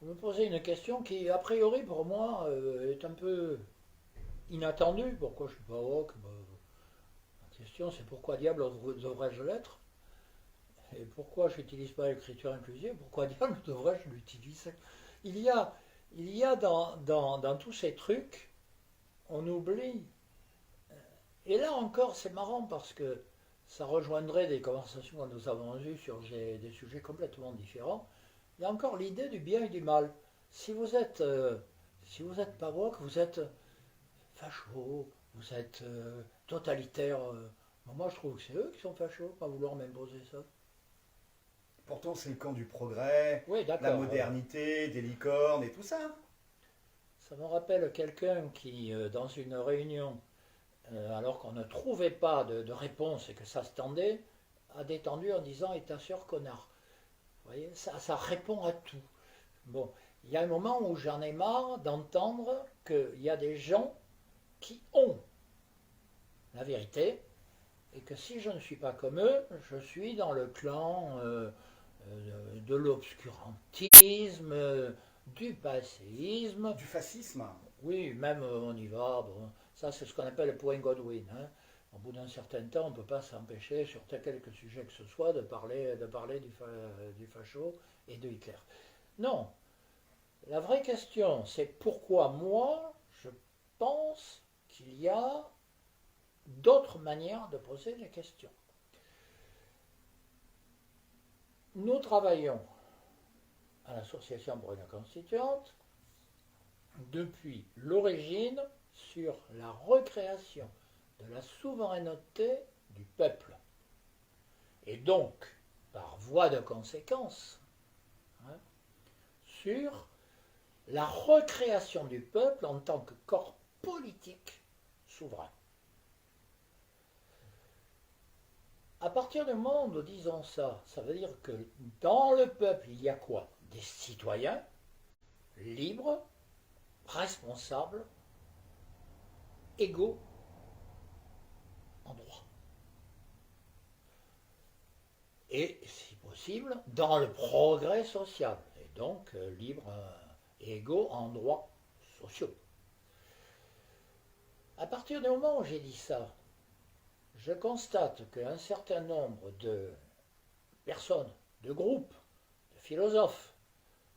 me posez une question qui, a priori, pour moi, est un peu inattendue. Pourquoi je suis pas woke? La question, c'est pourquoi diable devrais-je l'être? Et pourquoi je n'utilise pas l'écriture inclusive? Pourquoi diable devrais-je l'utiliser? Il y a, il y a dans tous ces trucs, on oublie. Et là encore, c'est marrant parce que ça rejoindrait des conversations que nous avons eues sur des sujets complètement différents. Il y a encore l'idée du bien et du mal. Si vous êtes, si vous êtes pas woke, vous êtes facho, vous êtes totalitaire. Moi, je trouve que c'est eux qui sont fachos, pas vouloir m'imposer ça. Pourtant, c'est le camp du progrès, Oui, la d'accord. modernité, des licornes et tout ça. Ça me rappelle quelqu'un qui, dans une réunion, alors qu'on ne trouvait pas de réponse et que ça se tendait, a détendu en disant «Et ta sœur, connard». Vous voyez, ça répond à tout. Bon, il y a un moment où j'en ai marre d'entendre qu'il y a des gens qui ont la vérité et que si je ne suis pas comme eux, je suis dans le clan de l'obscurantisme, du passéisme. Du fascisme. Oui, même on y va. Bon, ça, c'est ce qu'on appelle le point Godwin. Hein. Au bout d'un certain temps, on ne peut pas s'empêcher, sur quelque sujet que ce soit, de parler du facho et de Hitler. Non, la vraie question, c'est pourquoi moi, je pense qu'il y a d'autres manières de poser les questions. Nous travaillons à l'Association pour une constituante depuis l'origine sur la recréation de la souveraineté du peuple. Et donc, par voie de conséquence, hein, sur la recréation du peuple en tant que corps politique souverain. À partir du moment où nous disons ça, ça veut dire que dans le peuple, il y a quoi? Des citoyens libres, responsables, égaux en droit. Et, si possible, dans le progrès social, et donc libres et égaux en droits sociaux. À partir du moment où j'ai dit ça, je constate qu'un certain nombre de personnes, de groupes, de philosophes,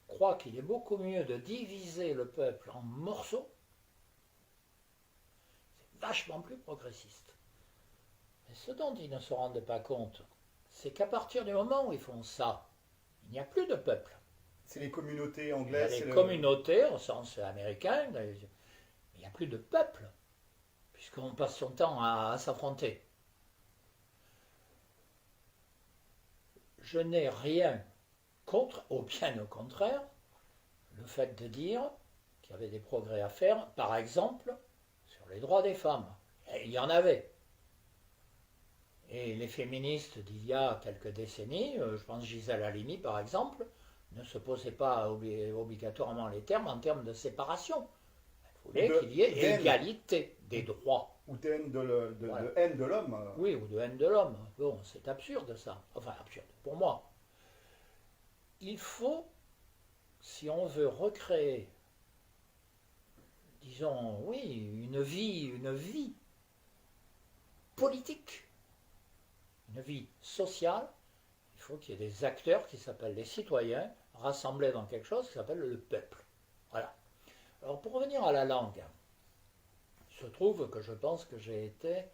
croient qu'il est beaucoup mieux de diviser le peuple en morceaux. C'est vachement plus progressiste. Mais ce dont ils ne se rendent pas compte, c'est qu'à partir du moment où ils font ça, il n'y a plus de peuple. C'est les communautés Il y a anglaises. les communautés au sens américain, mais il n'y a plus de peuple, puisqu'on passe son temps à s'affronter. Je n'ai rien contre, ou bien au contraire, le fait de dire qu'il y avait des progrès à faire, par exemple, sur les droits des femmes. Et il y en avait. Et les féministes d'il y a quelques décennies, je pense Gisèle Halimi par exemple, ne se posaient pas obligatoirement les termes en termes de séparation. Elle voulait qu'il y ait égalité des droits. Ou de haine Voilà. de haine de l'homme. Oui, ou de haine de l'homme. Bon, c'est absurde ça. Enfin, absurde pour moi. Il faut, si on veut recréer, disons, oui, une vie politique, une vie sociale, il faut qu'il y ait des acteurs qui s'appellent les citoyens, rassemblés dans quelque chose qui s'appelle le peuple. Voilà. Alors pour revenir à la langue, il se trouve que je pense que j'ai été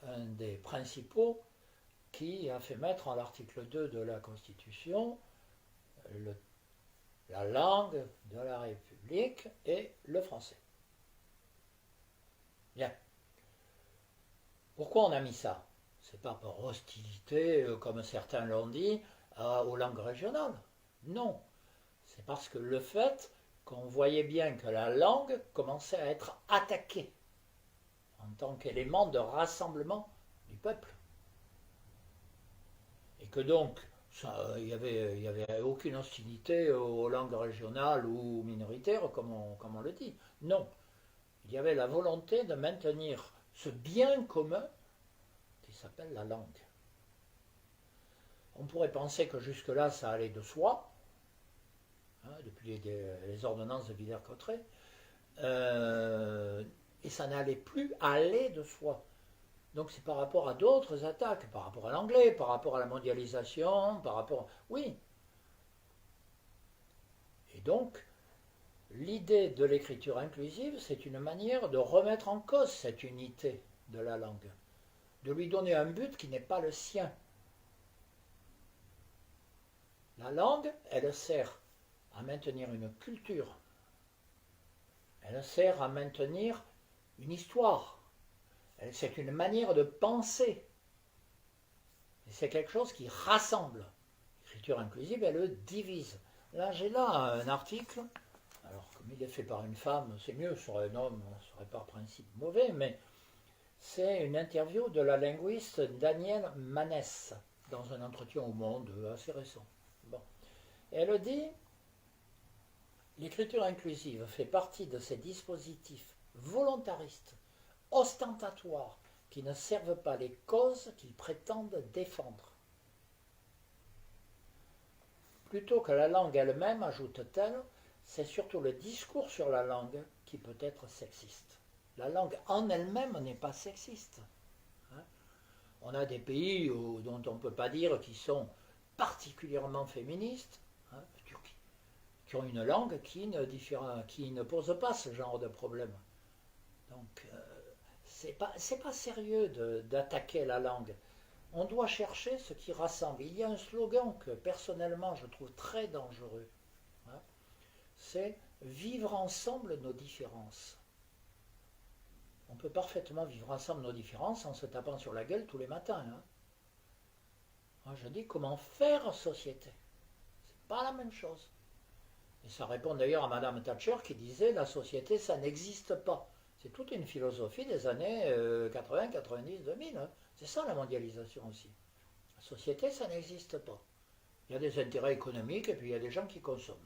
un des principaux qui a fait mettre en l'article 2 de la Constitution la langue de la République et le français. Bien. Pourquoi on a mis ça? C'est pas par hostilité, comme certains l'ont dit, aux langues régionales. Non. C'est parce que le fait qu'on voyait bien que la langue commençait à être attaquée en tant qu'élément de rassemblement du peuple. Et que donc, il n'y avait aucune hostilité aux langues régionales ou minoritaires, comme on le dit. Non. Il y avait la volonté de maintenir ce bien commun qui s'appelle la langue. On pourrait penser que jusque-là, ça allait de soi. Hein, depuis les ordonnances de Villers-Cotterêts, et ça n'allait plus aller de soi. Donc c'est par rapport à d'autres attaques, par rapport à l'anglais, par rapport à la mondialisation, par rapport... Oui. Et donc, l'idée de l'écriture inclusive, c'est une manière de remettre en cause cette unité de la langue, de lui donner un but qui n'est pas le sien. La langue, elle sert à maintenir une culture, elle sert à maintenir une histoire. C'est une manière de penser. Et c'est quelque chose qui rassemble. L'écriture inclusive, elle divise. Là, j'ai là un article. Alors, comme il est fait par une femme, c'est mieux. Sur un homme, ce serait par principe mauvais, mais c'est une interview de la linguiste Danielle Manès dans un entretien au Monde assez récent. Bon. Et elle dit l'écriture inclusive fait partie de ces dispositifs volontaristes ostentatoires qui ne servent pas les causes qu'ils prétendent défendre. Plutôt que la langue elle-même, ajoute-t-elle, c'est surtout le discours sur la langue qui peut être sexiste. La langue en elle-même n'est pas sexiste. On a des pays dont on ne peut pas dire qu'ils sont particulièrement féministes, qui ont une langue qui ne pose pas ce genre de problème. Donc, c'est pas sérieux d'attaquer la langue. On doit chercher ce qui rassemble. Il y a un slogan que personnellement je trouve très dangereux. C'est vivre ensemble nos différences. On peut parfaitement vivre ensemble nos différences en se tapant sur la gueule tous les matins. Moi, je dis comment faire société. C'est pas la même chose. Et ça répond d'ailleurs à Madame Thatcher qui disait la société ça n'existe pas. C'est toute une philosophie des années 80, 90, 2000. C'est ça la mondialisation aussi. La société, ça n'existe pas. Il y a des intérêts économiques et puis il y a des gens qui consomment.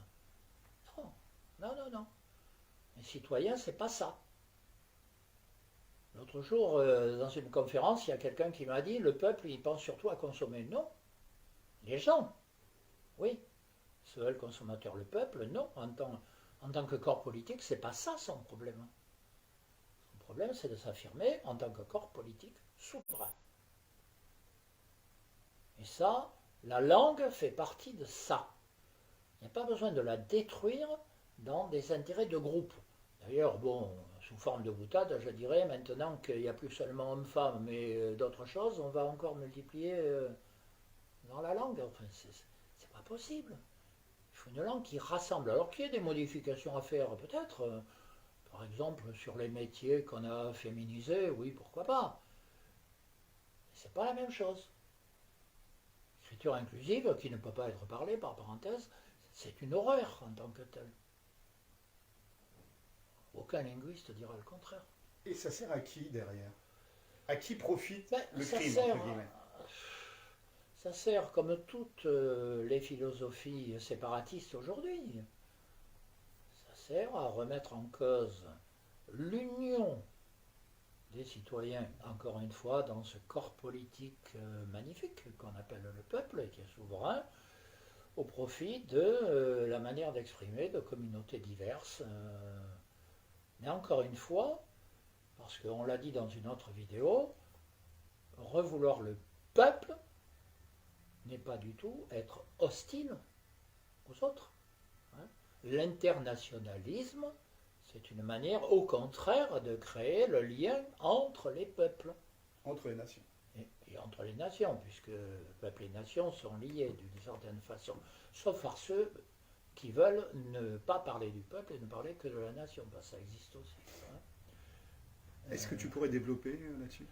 Non. Les citoyens, c'est pas ça. L'autre jour, dans une conférence, il y a quelqu'un qui m'a dit le peuple, il pense surtout à consommer. Non. Les gens, oui. Seul consommateur, le peuple, non. En tant que corps politique, c'est pas ça son problème. Le problème, c'est de s'affirmer en tant que corps politique souverain. Et ça, la langue fait partie de ça. Il n'y a pas besoin de la détruire dans des intérêts de groupe. D'ailleurs, bon, sous forme de boutade, je dirais, maintenant qu'il n'y a plus seulement hommes-femmes, mais d'autres choses, on va encore multiplier dans la langue. Enfin, c'est pas possible. Il faut une langue qui rassemble. Alors qu'il y ait des modifications à faire, peut-être. Par exemple, sur les métiers qu'on a féminisés, oui, pourquoi pas. C'est pas la même chose. L'écriture inclusive, qui ne peut pas être parlée, par parenthèse, c'est une horreur en tant que telle. Aucun linguiste dira le contraire. Et ça sert à qui derrière? À qui profite le crime, entre guillemets? Ça sert, comme toutes les philosophies séparatistes aujourd'hui, ça sert à remettre en cause l'union des citoyens, encore une fois, dans ce corps politique magnifique qu'on appelle le peuple et qui est souverain, au profit de la manière d'exprimer de communautés diverses. Mais encore une fois, parce qu'on l'a dit dans une autre vidéo, revouloir le peuple n'est pas du tout être hostile aux autres. L'internationalisme, c'est une manière, au contraire, de créer le lien entre les peuples. Entre les nations. Et entre les nations, puisque peuples et nations sont liés d'une certaine façon. Sauf par ceux qui veulent ne pas parler du peuple et ne parler que de la nation. Ben, ça existe aussi. Est-ce que tu pourrais développer là-dessus?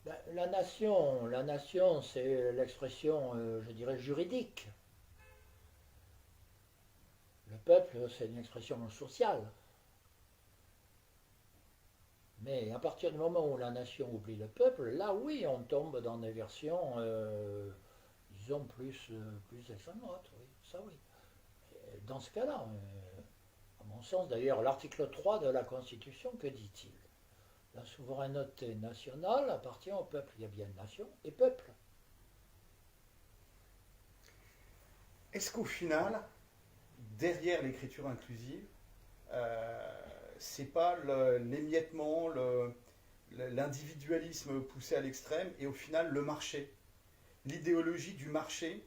Ben, la nation, c'est l'expression, je dirais, juridique. Le peuple, c'est une expression sociale. Mais à partir du moment où la nation oublie le peuple, là oui, on tombe dans des versions, disons, plus extrême droite, oui, ça oui. Et dans ce cas-là, à mon sens d'ailleurs, l'article 3 de la Constitution, que dit-il? La souveraineté nationale appartient au peuple. Il y a bien nation et peuple. Est-ce qu'au final, derrière l'écriture inclusive, c'est pas l'émiettement, l'individualisme poussé à l'extrême, et au final le marché, l'idéologie du marché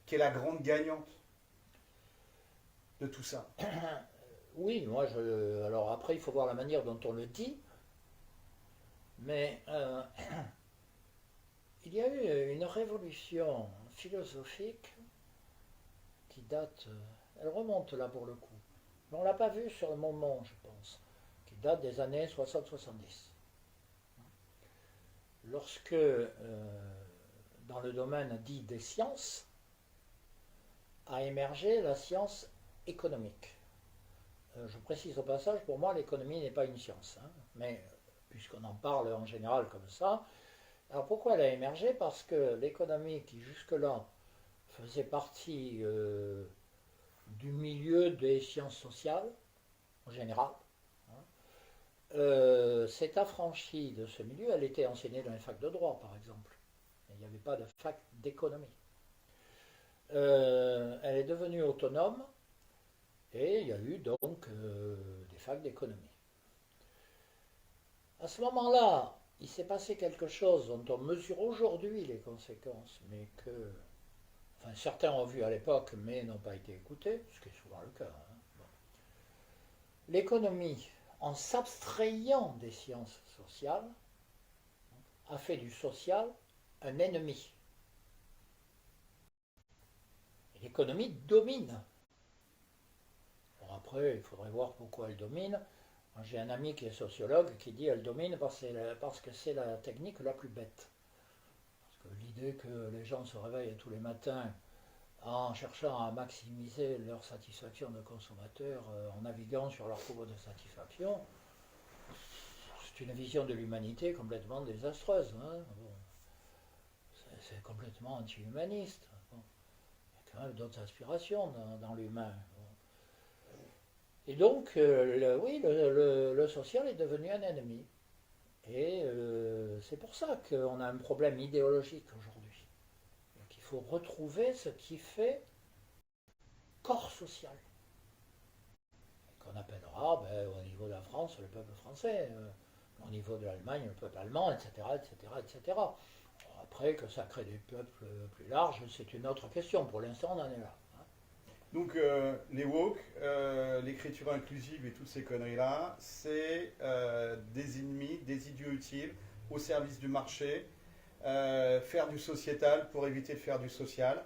qui est la grande gagnante de tout ça. Oui, alors après, il faut voir la manière dont on le dit, mais il y a eu une révolution philosophique qui date, elle remonte là pour le coup, mais on ne l'a pas vue sur le moment, je pense, qui date des années 60-70. Lorsque, dans le domaine dit des sciences, a émergé la science économique. Je précise au passage, pour moi, l'économie n'est pas une science, hein, mais puisqu'on en parle en général comme ça. Alors pourquoi elle a émergé? Parce que l'économie, qui jusque-là faisait partie du milieu des sciences sociales, en général, hein, s'est affranchie de ce milieu. Elle était enseignée dans les facs de droit, par exemple. Il n'y avait pas de fac d'économie. Elle est devenue autonome, et il y a eu donc des facs d'économie. À ce moment-là, il s'est passé quelque chose dont on mesure aujourd'hui les conséquences, mais que certains ont vu à l'époque, mais n'ont pas été écoutés, ce qui est souvent le cas. Hein. Bon. L'économie, en s'abstrayant des sciences sociales, a fait du social un ennemi. L'économie domine. Bon, après, il faudrait voir pourquoi elle domine. J'ai un ami qui est sociologue qui dit qu'elle domine parce que c'est la technique la plus bête. Parce que l'idée que les gens se réveillent tous les matins en cherchant à maximiser leur satisfaction de consommateur en naviguant sur leur courbe de satisfaction, c'est une vision de l'humanité complètement désastreuse. Hein. Bon, c'est complètement anti-humaniste. Bon, il y a quand même d'autres aspirations dans l'humain. Bon. Et donc, le social est devenu un ennemi. Et c'est pour ça qu'on a un problème idéologique aujourd'hui. Il faut retrouver ce qui fait corps social. Qu'on appellera, au niveau de la France, le peuple français, au niveau de l'Allemagne, le peuple allemand, etc., etc., etc. Après, que ça crée des peuples plus larges, c'est une autre question. Pour l'instant, on en est là. Donc les woke, l'écriture inclusive et toutes ces conneries-là, c'est des ennemis, des idiots utiles au service du marché, faire du sociétal pour éviter de faire du social.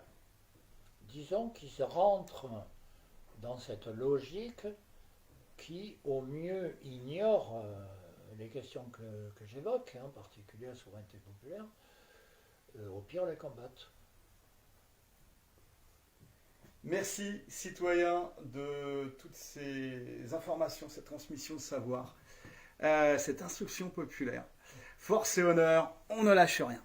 Disons qu'ils rentrent dans cette logique qui, au mieux, ignore les questions que j'évoque, en particulier la souveraineté populaire, au pire les combattent. Merci, citoyens, de toutes ces informations, cette transmission de savoir, cette instruction populaire. Force et honneur, on ne lâche rien.